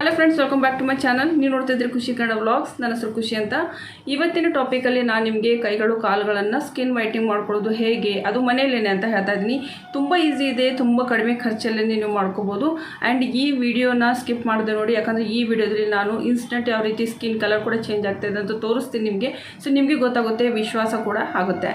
Hello friends, welcome back to my channel. ನೀವು ನೋಡ್ತಾ ಇದ್ರಿ ಖುಷಿ ಕನ್ನಡ ವ್ಲಾಗ್ಸ್. ನನ್ನ ಹೆಸರು ಖುಷಿ ಅಂತ. ಇವತ್ತಿನ ಟಾಪಿಕಲ್ಲಿ ನಾನು ನಿಮಗೆ ಕೈಗಳು ಕಾಲುಗಳನ್ನು ಸ್ಕಿನ್ ವೈಟಿಂಗ್ ಮಾಡ್ಕೊಳ್ಳೋದು ಹೇಗೆ, ಅದು ಮನೆಯಲ್ಲೇನೆ ಅಂತ ಹೇಳ್ತಾ ಇದ್ದೀನಿ. ತುಂಬ ಈಸಿ ಇದೆ, ತುಂಬ ಕಡಿಮೆ ಖರ್ಚಲ್ಲೇ ನೀವು ಮಾಡ್ಕೋಬೋದು. ಆ್ಯಂಡ್ ಈ ವಿಡಿಯೋನ ಸ್ಕಿಪ್ ಮಾಡಿದೆ ನೋಡಿ, ಯಾಕಂದರೆ ಈ ವಿಡಿಯೋದಲ್ಲಿ ನಾನು ಇನ್ಸ್ಟೆಂಟ್ ಯಾವ ರೀತಿ ಸ್ಕಿನ್ ಕಲರ್ ಕೂಡ ಚೇಂಜ್ ಆಗ್ತಾಯಿದೆ ಅಂತ ತೋರಿಸ್ತೀನಿ ನಿಮಗೆ. ಸೊ ನಿಮಗೆ ಗೊತ್ತಾಗುತ್ತೆ, ವಿಶ್ವಾಸ ಕೂಡ ಆಗುತ್ತೆ.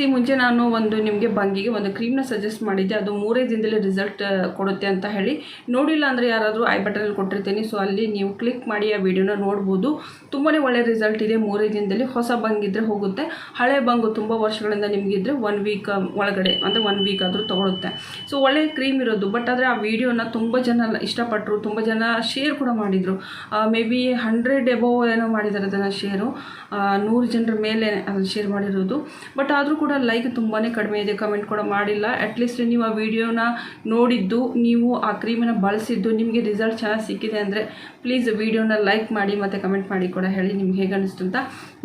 ಈ ಮುಂಚೆ ನಾನು ನಿಮಗೆ ಬಂಗಿಗೆ ಒಂದು ಕ್ರೀಮ್ನ ಸಜೆಸ್ಟ್ ಮಾಡಿದ್ದೆ. ಅದು 3 ದಿನದಲ್ಲಿ ರಿಸಲ್ಟ್ ಕೊಡುತ್ತೆ ಅಂತ ಹೇಳಿ. ನೋಡಿಲ್ಲ ಅಂದರೆ ಯಾರಾದರೂ ಐ ಬಟನಲ್ಲಿ ಕೊಟ್ಟಿರ್ತೀನಿ, ಸೊ ಅಲ್ಲಿ ನೀವು ಕ್ಲಿಕ್ ಮಾಡಿ ಆ ವಿಡಿಯೋನ ನೋಡ್ಬೋದು. ತುಂಬಾ ಒಳ್ಳೆ ರಿಸಲ್ಟ್ ಇದೆ 3 ದಿನದಲ್ಲಿ. ಹೊಸ ಬಂಗಿದ್ರೆ ಹೋಗುತ್ತೆ, ಹಳೆ ಬಂಗು ತುಂಬ ವರ್ಷಗಳಿಂದ ನಿಮಗಿದ್ರೆ 1 ವೀಕ್ ಒಳಗಡೆ ಅಂದರೆ 1 ವೀಕ್ ಆದರೂ ತೊಗೊಳುತ್ತೆ. ಸೊ ಒಳ್ಳೆ ಕ್ರೀಮ್ ಇರೋದು. ಬಟ್ ಆದರೆ ಆ ವಿಡಿಯೋನ ತುಂಬ ಜನ ಇಷ್ಟಪಟ್ಟರು, ತುಂಬ ಜನ ಶೇರ್ ಕೂಡ ಮಾಡಿದರು. ಮೇ ಬಿ 100 ಎಬೋವ್ ಏನೋ ಮಾಡಿದ್ದಾರೆ ಅದನ್ನು ಶೇರು, 100 ಜನರ ಮೇಲೆ ಅದನ್ನು ಶೇರ್ ಮಾಡಿರೋದು. ಬಟ್ ಆದರೂ ಕೂಡ ಲೈಕ್ ತುಂಬಾ ಕಡಿಮೆ ಇದೆ, ಕಮೆಂಟ್ ಕೂಡ ಮಾಡಿಲ್ಲ. ಅಟ್ಲೀಸ್ಟ್ ನೀವು ಆ ವಿಡಿಯೋನ ನೋಡಿದ್ದು, ನೀವು ಆ ಕ್ರೀಮನ್ನು ಬಳಸಿದ್ದು, ನಿಮಗೆ ರಿಸಲ್ಟ್ ಚೆನ್ನಾಗಿ ಸಿಕ್ಕಿದೆ ಅಂದರೆ ಪ್ಲೀಸ್ ವಿಡಿಯೋನ ಲೈಕ್ ಮಾಡಿ ಮತ್ತು ಕಮೆಂಟ್ ಮಾಡಿ ಕೂಡ ಹೇಳಿ ನಿಮ್ಗೆ ಹೇಗೆ ಅನಿಸ್ತು ಅಂತ.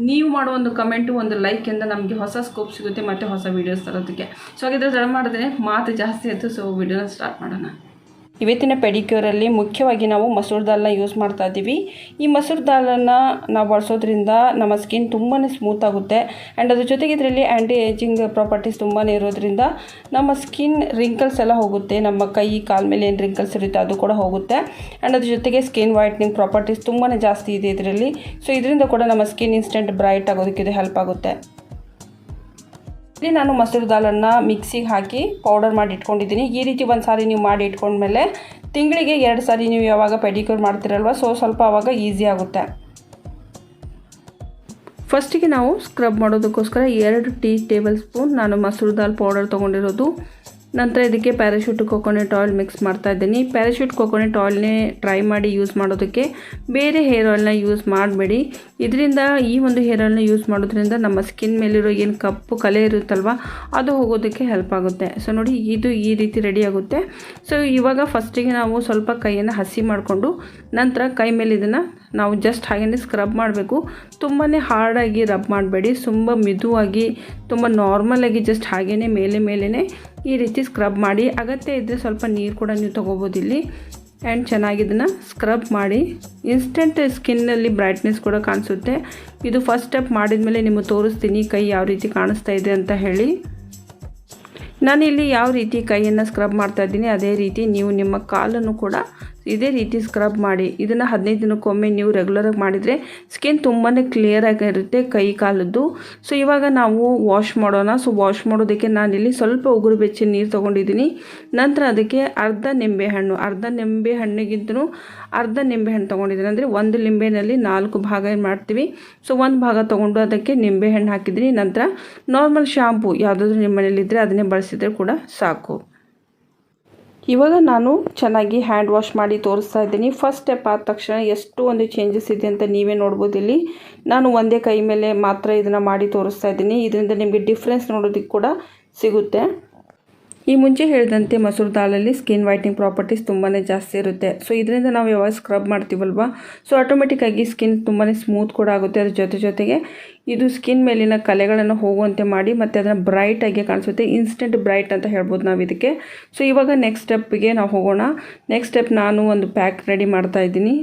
ನೀವು ಮಾಡೋ ಒಂದು ಕಮೆಂಟು, ಒಂದು ಲೈಕಿಂದ ನಮಗೆ ಹೊಸ ಸ್ಕೋಪ್ ಸಿಗುತ್ತೆ ಮತ್ತು ಹೊಸ ವೀಡಿಯೋಸ್ ತರೋದಕ್ಕೆ. ಸೊ ಹಾಗಿದ್ರೆ ತಡ ಮಾಡಿದ್ರೆ ಮಾತು ಜಾಸ್ತಿ ಆಯಿತು. ಸೊ ವಿಡಿಯೋನ ಸ್ಟಾರ್ಟ್ ಮಾಡೋಣ. ಇವತ್ತಿನ ಪೆಡಿಕ್ಯೂರಲ್ಲಿ ಮುಖ್ಯವಾಗಿ ನಾವು ಮಸೂರ್ ದಾಲ್ನ ಯೂಸ್ ಮಾಡ್ತಾ ಇದ್ದೀವಿ. ಈ ಮಸೂರ್ ದಾಲನ್ನು ನಾವು ಬಳಸೋದ್ರಿಂದ ನಮ್ಮ ಸ್ಕಿನ್ ತುಂಬಾ ಸ್ಮೂತ್ ಆಗುತ್ತೆ. ಆ್ಯಂಡ್ ಅದ್ರ ಜೊತೆಗೆ ಇದರಲ್ಲಿ ಆ್ಯಂಟಿ ಏಜಿಂಗ್ ಪ್ರಾಪರ್ಟೀಸ್ ತುಂಬಾ ಇರೋದ್ರಿಂದ ನಮ್ಮ ಸ್ಕಿನ್ ರಿಂಕಲ್ಸ್ ಎಲ್ಲ ಹೋಗುತ್ತೆ. ನಮ್ಮ ಕೈ ಕಾಲ ಮೇಲೆ ಏನು ರಿಂಕಲ್ಸ್ ಇರುತ್ತೆ ಅದು ಕೂಡ ಹೋಗುತ್ತೆ. ಆ್ಯಂಡ್ ಅದ್ರ ಜೊತೆಗೆ ಸ್ಕಿನ್ ವೈಟ್ನಿಂಗ್ ಪ್ರಾಪರ್ಟೀಸ್ ತುಂಬಾ ಜಾಸ್ತಿ ಇದೆ ಇದರಲ್ಲಿ. ಸೊ ಇದರಿಂದ ಕೂಡ ನಮ್ಮ ಸ್ಕಿನ್ ಇನ್ಸ್ಟೆಂಟ್ ಬ್ರೈಟ್ ಆಗೋದಕ್ಕೆ ಇದು ಹೆಲ್ಪ್ ಆಗುತ್ತೆ. ಇಲ್ಲಿ ನಾನು ಮಸೂರ್ ದಾಲನ್ನು ಮಿಕ್ಸಿಗೆ ಹಾಕಿ ಪೌಡರ್ ಮಾಡಿ ಇಟ್ಕೊಂಡಿದ್ದೀನಿ. ಈ ರೀತಿ ಒಂದು ಸಾರಿ ನೀವು ಮಾಡಿ ಇಟ್ಕೊಂಡ್ಮೇಲೆ ತಿಂಗಳಿಗೆ 2 ಸಾರಿ ನೀವು ಯಾವಾಗ ಪೆಡಿಕ್ಯೂರ್ ಮಾಡ್ತೀರಲ್ವ, ಸೊ ಸ್ವಲ್ಪ ಆವಾಗ ಈಸಿ ಆಗುತ್ತೆ. ಫಸ್ಟಿಗೆ ನಾವು ಸ್ಕ್ರಬ್ ಮಾಡೋದಕ್ಕೋಸ್ಕರ 2 ಟೀ ಟೇಬಲ್ ಸ್ಪೂನ್ ನಾನು ಮಸೂರ್ ದಾಲ್ ಪೌಡರ್ ತೊಗೊಂಡಿರೋದು. ನಂತರ ಇದಕ್ಕೆ ಪ್ಯಾರಾಶೂಟ್ ಕೊಕೊನೆಟ್ ಆಯಿಲ್ ಮಿಕ್ಸ್ ಮಾಡ್ತಾ ಇದ್ದೀನಿ. ಪ್ಯಾರಾಶೂಟ್ ಕೊಕೊನೆಟ್ ಆಯಿಲ್ನೇ ಟ್ರೈ ಮಾಡಿ ಯೂಸ್ ಮಾಡೋದಕ್ಕೆ, ಬೇರೆ ಹೇರ್ ಆಯಿಲ್ನ ಯೂಸ್ ಮಾಡಬೇಡಿ. ಇದರಿಂದ ಈ ಒಂದು ಹೇರ್ ಆಯಿಲ್ನ ಯೂಸ್ ಮಾಡೋದ್ರಿಂದ ನಮ್ಮ ಸ್ಕಿನ್ ಮೇಲಿರೋ ಏನು ಕಪ್ಪು ಕಲೆ ಇರುತ್ತಲ್ವ ಅದು ಹೋಗೋದಕ್ಕೆ ಹೆಲ್ಪ್ ಆಗುತ್ತೆ. ಸೊ ನೋಡಿ, ಇದು ಈ ರೀತಿ ರೆಡಿ ಆಗುತ್ತೆ. ಸೊ ಇವಾಗ ಫಸ್ಟಿಗೆ ನಾವು ಸ್ವಲ್ಪ ಕೈಯನ್ನು ಹಸಿ ಮಾಡಿಕೊಂಡು ನಂತರ ಕೈ ಮೇಲೆ ಇದನ್ನು ನಾವು ಜಸ್ಟ್ ಹಾಗೇ ಸ್ಕ್ರಬ್ ಮಾಡಬೇಕು. ತುಂಬಾ ಹಾರ್ಡಾಗಿ ರಬ್ ಮಾಡಬೇಡಿ, ತುಂಬ ಮಿದುವಾಗಿ, ತುಂಬ ನಾರ್ಮಲಾಗಿ ಜಸ್ಟ್ ಹಾಗೇ ಮೇಲೇ ಈ ರೀತಿ ಸ್ಕ್ರಬ್ ಮಾಡಿ. ಅಗತ್ಯ ಇದ್ದರೆ ಸ್ವಲ್ಪ ನೀರು ಕೂಡ ನೀವು ತೊಗೋಬೋದು ಇಲ್ಲಿ. ಆ್ಯಂಡ್ ಚೆನ್ನಾಗಿ ಇದನ್ನು ಸ್ಕ್ರಬ್ ಮಾಡಿ. ಇನ್ಸ್ಟೆಂಟ್ ಸ್ಕಿನ್ನಲ್ಲಿ ಬ್ರೈಟ್ನೆಸ್ ಕೂಡ ಕಾಣಿಸುತ್ತೆ. ಇದು ಫಸ್ಟ್ ಸ್ಟೆಪ್ ಮಾಡಿದ ಮೇಲೆ ನಿಮಗೆ ತೋರಿಸ್ತೀನಿ ಕೈ ಯಾವ ರೀತಿ ಕಾಣಿಸ್ತಾ ಇದೆ ಅಂತ ಹೇಳಿ. ನಾನಿಲ್ಲಿ ಯಾವ ರೀತಿ ಕೈಯನ್ನು ಸ್ಕ್ರಬ್ ಮಾಡ್ತಾ ಇದ್ದೀನಿ ಅದೇ ರೀತಿ ನೀವು ನಿಮ್ಮ ಕಾಲನ್ನು ಕೂಡ ಇದೇ ರೀತಿ ಸ್ಕ್ರಬ್ ಮಾಡಿ. ಇದನ್ನು 15 ದಿನಕ್ಕೊಮ್ಮೆ ನೀವು ರೆಗ್ಯುಲರಾಗಿ ಮಾಡಿದರೆ ಸ್ಕಿನ್ ತುಂಬಾ ಕ್ಲಿಯರಾಗಿರುತ್ತೆ ಕೈ ಕಾಲದ್ದು. ಸೊ ಇವಾಗ ನಾವು ವಾಶ್ ಮಾಡೋಣ. ಸೊ ವಾಶ್ ಮಾಡೋದಕ್ಕೆ ನಾನಿಲ್ಲಿ ಸ್ವಲ್ಪ ಉಗುರು ಬೆಚ್ಚ ನೀರು ತೊಗೊಂಡಿದ್ದೀನಿ. ನಂತರ ಅದಕ್ಕೆ ಅರ್ಧ ನಿಂಬೆಹಣ್ಣು ತೊಗೊಂಡಿದ್ದೀನಿ. ಅಂದರೆ 1 ಲಿಂಬೆನಲ್ಲಿ 4 ಭಾಗ ಏನು ಮಾಡ್ತೀವಿ. ಸೊ 1 ಭಾಗ ತೊಗೊಂಡು ಅದಕ್ಕೆ ನಿಂಬೆಹಣ್ಣು ಹಾಕಿದ್ದೀನಿ. ನಂತರ ನಾರ್ಮಲ್ ಶಾಂಪು ಯಾವುದಾದ್ರೂ ನಿಮ್ಮ ಮನೇಲಿದ್ದರೆ ಅದನ್ನೇ ಬಳಸಿದರೆ ಕೂಡ ಸಾಕು. ಇವಾಗ ನಾನು ಚೆನ್ನಾಗಿ ಹ್ಯಾಂಡ್ ವಾಶ್ ಮಾಡಿ ತೋರಿಸ್ತಾ ಇದ್ದೀನಿ. ಫಸ್ಟ್ ಸ್ಟೆಪ್ ಆದ ತಕ್ಷಣ ಎಷ್ಟು ಒಂದು ಚೇಂಜಸ್ ಇದೆ ಅಂತ ನೀವೇ ನೋಡ್ಬೋದು. ಇಲ್ಲಿ ನಾನು ಒಂದೇ ಕೈ ಮೇಲೆ ಮಾತ್ರ ಇದನ್ನು ಮಾಡಿ ತೋರಿಸ್ತಾ ಇದ್ದೀನಿ. ಇದರಿಂದ ನಿಮಗೆ ಡಿಫ್ರೆನ್ಸ್ ನೋಡೋದಕ್ಕೆ ಕೂಡ ಸಿಗುತ್ತೆ. ಈ ಮುಂಚೆ ಹೇಳಿದಂತೆ ಮಸೂರ್ ದಾಲಲ್ಲಿ ಸ್ಕಿನ್ ವೈಟ್ನಿಂಗ್ ಪ್ರಾಪರ್ಟೀಸ್ ತುಂಬಾ ಜಾಸ್ತಿ ಇರುತ್ತೆ. ಸೊ ಇದರಿಂದ ನಾವು ಯಾವಾಗ ಸ್ಕ್ರಬ್ ಮಾಡ್ತೀವಲ್ವ, ಸೊ ಆಟೋಮೆಟಿಕ್ಕಾಗಿ ಸ್ಕಿನ್ ತುಂಬಾ ಸ್ಮೂತ್ ಕೂಡ ಆಗುತ್ತೆ. ಅದ್ರ ಜೊತೆಗೆ ಇದು ಸ್ಕಿನ್ ಮೇಲಿನ ಕಲೆಗಳನ್ನು ಹೋಗುವಂತೆ ಮಾಡಿ ಮತ್ತು ಅದನ್ನು ಬ್ರೈಟಾಗಿ ಕಾಣಿಸುತ್ತೆ. ಇನ್ಸ್ಟೆಂಟ್ ಬ್ರೈಟ್ ಅಂತ ಹೇಳ್ಬೋದು ನಾವು ಇದಕ್ಕೆ. ಸೊ ಇವಾಗ ನೆಕ್ಸ್ಟ್ ಸ್ಟೆಪ್ಗೆ ನಾವು ಹೋಗೋಣ. ನೆಕ್ಸ್ಟ್ ಸ್ಟೆಪ್ ನಾನು ಒಂದು ಪ್ಯಾಕ್ ರೆಡಿ ಮಾಡ್ತಾ ಇದ್ದೀನಿ.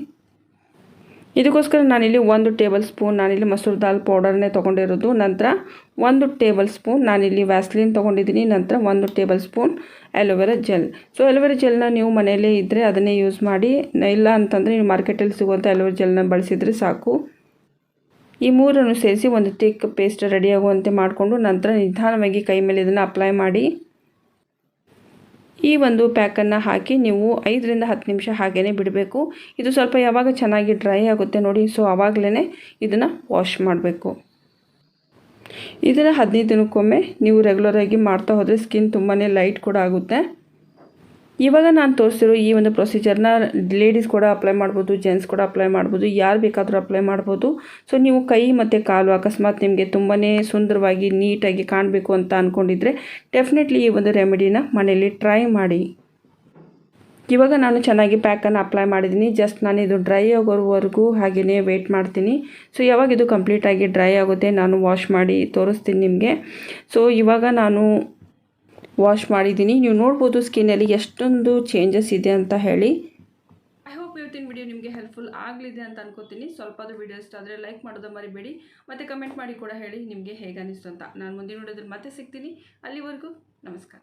ಇದಕ್ಕೋಸ್ಕರ ನಾನಿಲ್ಲಿ 1 ಟೇಬಲ್ ಸ್ಪೂನ್ ನಾನಿಲ್ಲಿ ಮಸೂರ್ ದಾಲ್ ಪೌಡರ್ನೇ ತೊಗೊಂಡಿರೋದು. ನಂತರ 1 ಟೇಬಲ್ ಸ್ಪೂನ್ ನಾನಿಲ್ಲಿ ವ್ಯಾಸ್ಲಿನ್ ತೊಗೊಂಡಿದ್ದೀನಿ. ನಂತರ 1 tablespoon aloe vera gel. So aloe vera ಜೆಲ್ನ ನೀವು ಮನೆಯಲ್ಲೇ ಇದ್ದರೆ ಅದನ್ನೇ ಯೂಸ್ ಮಾಡಿ, ಇಲ್ಲ ಅಂತಂದರೆ ನೀವು ಮಾರ್ಕೆಟಲ್ಲಿ ಸಿಗುವಂಥ ಆಲೋವೆರಾ ಜೆಲ್ನ ಬಳಸಿದರೆ ಸಾಕು. ಈ 3 ಸೇರಿಸಿ ಒಂದು ಥಿಕ್ ಪೇಸ್ಟ್ ರೆಡಿ ಆಗುವಂತೆ ಮಾಡಿಕೊಂಡು ನಂತರ ನಿಧಾನವಾಗಿ ಕೈ ಮೇಲೆ ಇದನ್ನು ಅಪ್ಲೈ ಮಾಡಿ. ಈ ಒಂದು ಪ್ಯಾಕನ್ನು ಹಾಕಿ ನೀವು 5 ರಿಂದ 10 ನಿಮಿಷ ಹಾಗೇ ಬಿಡಬೇಕು. ಇದು ಸ್ವಲ್ಪ ಯಾವಾಗ ಚೆನ್ನಾಗಿ ಡ್ರೈ ಆಗುತ್ತೆ ನೋಡಿ, ಸೊ ಆವಾಗಲೇ ಇದನ್ನು ವಾಶ್ ಮಾಡಬೇಕು. ಇದನ್ನು 15 ದಿನಕ್ಕೊಮ್ಮೆ ನೀವು ರೆಗ್ಯುಲರಾಗಿ ಮಾಡ್ತಾ ಹೋದರೆ ಸ್ಕಿನ್ ತುಂಬಾ ಲೈಟ್ ಕೂಡ ಆಗುತ್ತೆ. ಇವಾಗ ನಾನು ತೋರಿಸಿರೋ ಈ ಒಂದು ಪ್ರೊಸೀಜರ್ನ ಲೇಡೀಸ್ ಕೂಡ ಅಪ್ಲೈ ಮಾಡ್ಬೋದು, ಜೆಂಟ್ಸ್ ಕೂಡ ಅಪ್ಲೈ ಮಾಡ್ಬೋದು, ಯಾರು ಬೇಕಾದರೂ ಅಪ್ಲೈ ಮಾಡ್ಬೋದು. ಸೊ ನೀವು ಕೈ ಮತ್ತು ಕಾಲು ಅಕಸ್ಮಾತ್ ನಿಮಗೆ ತುಂಬಾ ಸುಂದರವಾಗಿ ನೀಟಾಗಿ ಕಾಣಬೇಕು ಅಂತ ಅಂದ್ಕೊಂಡಿದ್ರೆ ಡೆಫಿನೆಟ್ಲಿ ಈ ಒಂದು ರೆಮಿಡಿನ ಮನೆಯಲ್ಲಿ ಟ್ರೈ ಮಾಡಿ. ಇವಾಗ ನಾನು ಚೆನ್ನಾಗಿ ಪ್ಯಾಕನ್ನು ಅಪ್ಲೈ ಮಾಡಿದ್ದೀನಿ. ಜಸ್ಟ್ ನಾನು ಇದು ಡ್ರೈ ಆಗೋವರೆಗೂ ಹಾಗೆಯೇ ವೆಯ್ಟ್ ಮಾಡ್ತೀನಿ. ಸೊ ಯಾವಾಗ ಇದು ಕಂಪ್ಲೀಟಾಗಿ ಡ್ರೈ ಆಗುತ್ತೆ ನಾನು ವಾಶ್ ಮಾಡಿ ತೋರಿಸ್ತೀನಿ ನಿಮಗೆ. ಸೊ ಇವಾಗ ನಾನು ವಾಶ್ ಮಾಡಿದ್ದೀನಿ. ನೀವು ನೋಡ್ಬೋದು ಸ್ಕಿನ್ನಲ್ಲಿ ಎಷ್ಟೊಂದು ಚೇಂಜಸ್ ಇದೆ ಅಂತ ಹೇಳಿ. ಇವತ್ತಿನ ವಿಡಿಯೋ ನಿಮಗೆ ಹೆಲ್ಪ್ಫುಲ್ ಆಗಲಿದೆ ಅಂತ ಅನ್ಕೋತೀನಿ. ಸ್ವಲ್ಪ ಅದು ವಿಡಿಯೋ ಇಷ್ಟ ಆದರೆ ಲೈಕ್ ಮಾಡೋದು ಮರಿಬೇಡಿ, ಮತ್ತು ಕಮೆಂಟ್ ಮಾಡಿ ಕೂಡ ಹೇಳಿ ನಿಮಗೆ ಹೇಗೆ ಅನಿಸ್ತು ಅಂತ. ನಾನು ಮುಂದಿನ ವಿಡಿಯೋದಲ್ಲಿ ಮತ್ತೆ ಸಿಗ್ತೀನಿ. ಅಲ್ಲಿವರೆಗೂ ನಮಸ್ಕಾರ.